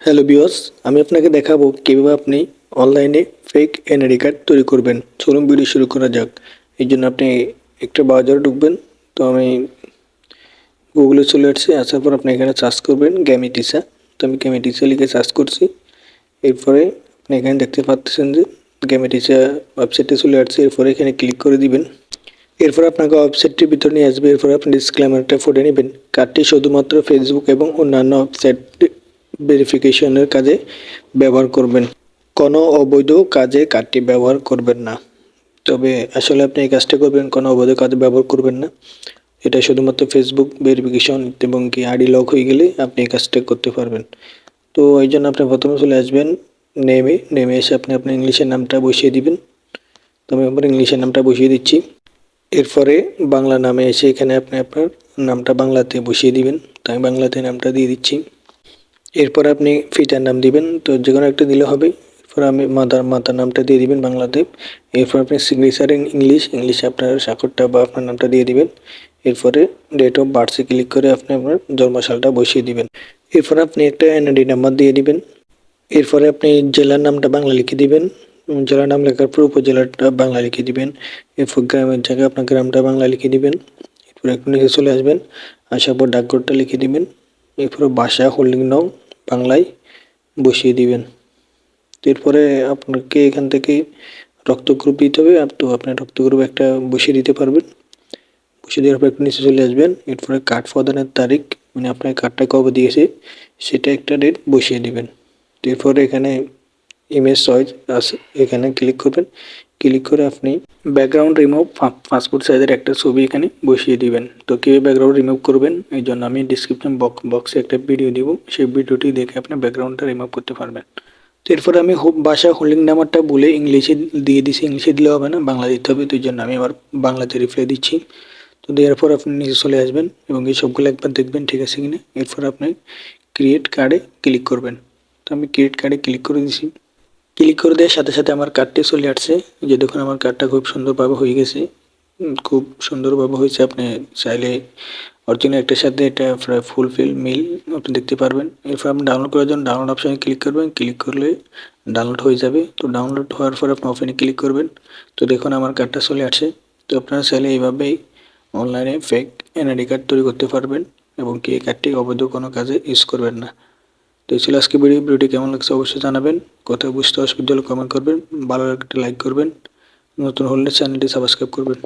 Hello viewers, আমি আপনাকে দেখাবো কিভাবে আপনি অনলাইনে ফেক এনআইডি কার্ড তৈরি করবেন। চলুন ভিডিও শুরু করা যাক। এই জন্য আপনি একটা ব্রাউজারে ঢুকবেন। তো আমি গুগলে চলে আসছি, আসার পর আপনি এখানে সার্চ করবেন গ্যামিটিসা। তো আমি গ্যামিটিসা লিখে সার্চ করছি। এরপরে আপনি এখানে দেখতে পাচ্ছেন যে গ্যামিটিসা ওয়েবসাইটে চলে আসছে। এরপরে এখানে ক্লিক করে দিবেন। এরপর আপনাকে ওয়েবসাইটটির ভিতরে নিয়ে আসবে। এরপর আপনি ডিসক্লেমারটা পড়ে নেবেন। কার্ডটি শুধুমাত্র ফেসবুক এবং অন্যান্য ওয়েবসাইট ভেরিফিকেশনের কাজে ব্যবহার করবেন। কোনো অবৈধ কাজে কার্ডটি ব্যবহার করবেন না। তবে আসলে আপনি এই কাজটা করবেন, কোনো অবৈধ কাজে ব্যবহার করবেন না। এটা শুধুমাত্র ফেসবুক ভেরিফিকেশন এবং কি আইডি লক হয়ে গেলে আপনি এই কাজটা করতে পারবেন। তো এই জন্য আপনি প্রথমে চলে আসবেন নেমে এসে আপনি আপনার ইংলিশের নামটা বসিয়ে দিবেন। তো আমি আমার ইংলিশের নামটা বসিয়ে দিচ্ছি। এরপরে বাংলা নামে এসে এখানে আপনি আপনার নামটা বাংলাতে বসিয়ে দিবেন। তো আমি বাংলাতে নামটা দিয়ে দিচ্ছি। এরপর আপনি পিতার নাম দিবেন, তো যে কোনো একটা দিলে হবে। এরপর আমি মাতার নামটা দিয়ে দিবেন বাংলাতে। এরপর আপনি সিগনেচার ইংলিশে আপনার স্বাক্ষরটা বা আপনার নামটা দিয়ে দিবেন। এরপরে ডেট অফ বার্থে ক্লিক করে আপনি আপনার জন্মসালটা বসিয়ে দিবেন। এরপর আপনি একটা এনআইডি নাম্বার দিয়ে দিবেন। এরপরে আপনি জেলার নামটা বাংলা লিখে দিবেন। জেলার নাম লেখার পর উপজেলাটা বাংলা লিখে দিবেন। এরপর গ্রামের জায়গায় আপনার গ্রামটা বাংলা লিখে দিবেন। এরপর একটু নিচে চলে আসবেন, আসার পর ডাকঘরটা লিখে দিবেন। এরপর ভাষা হোল্ডিং নং বাংলায় বসিয়ে দিবেন। এরপরে আপনাকে এখান থেকে রক্ত গ্রুপ দিতে হবে। তো আপনি রক্ত গ্রুপ একটা বসিয়ে দিতে পারবেন। বসিয়ে দেওয়ার পর একটু নিচে চলে আসবেন। এরপরে কার্ড প্রদানের তারিখ, মানে আপনার কার্ডটা কবে দিয়েছে সেটা একটা ডেট বসিয়ে দিবেন। এরপরে এখানে ইমেজ চয়েস আছে, এখানে ক্লিক করবেন। ক্লিক করে আপনি ব্যাকগ্রাউন্ড রিমুভ পাসপোর্ট সাইজের একটা ছবি এখানে বসিয়ে দিবেন। তো কীভাবে ব্যাকগ্রাউন্ড রিমুভ করবেন, এই জন্য আমি ডিসক্রিপশন বক্সে একটা ভিডিও দিব, সেই ভিডিওটি দেখে আপনি ব্যাকগ্রাউন্ডটা রিমুভ করতে পারবেন। তো এরপরে আমি ভাষা হোল্ডিং নাম্বারটা বলে ইংলিশে দিয়ে দিছি, ইংলিশে দিলে হবে না, বাংলা দিতে হবে। তো এই জন্য আমি আবার বাংলাতে রিপ্লাই দিচ্ছি। তো দেওয়ার পর আপনি নিচে চলে আসবেন এবং এই সবগুলো একবার দেখবেন ঠিক আছে কিনা। এরপর আপনি ক্রিয়েট কার্ডে ক্লিক করবেন। তো আমি ক্রিয়েট কার্ডে ক্লিক করে দিছি। ক্লিক করে দেওয়ার সাথে সাথে আমার কার্ডটি চলে আসছে। যে দেখুন আমার কার্ডটা খুব সুন্দরভাবে হয়ে গেছে, খুব সুন্দরভাবে হয়েছে। আপনি চাইলে অরিজিনাল একটার সাথে এটা ফুলফিল মিল আপনি দেখতে পারবেন। এরপর আপনি ডাউনলোড করার জন্য ডাউনলোড অপশানে ক্লিক করবেন। ক্লিক করলে ডাউনলোড হয়ে যাবে। তো ডাউনলোড হওয়ার পর আপনি ওপেনে ক্লিক করবেন। তো দেখুন আমার কার্ডটা চলে আসছে। তো আপনারা চাইলে এইভাবেই অনলাইনে ফেক এনআইডি কার্ড তৈরি করতে পারবেন এবং কি এই কার্ডটি অবৈধ কোনো কাজে ইউজ করবেন না। তো এই ছিল আজকে ভিডিওটি কেমন লাগছে অবশ্যই জানাবেন। কোথাও বুঝতে অসুবিধা হলে কমেন্ট করবেন। ভালো লাগলে লাইক করবেন। নতুন হলে চ্যানেলটি সাবস্ক্রাইব করবেন।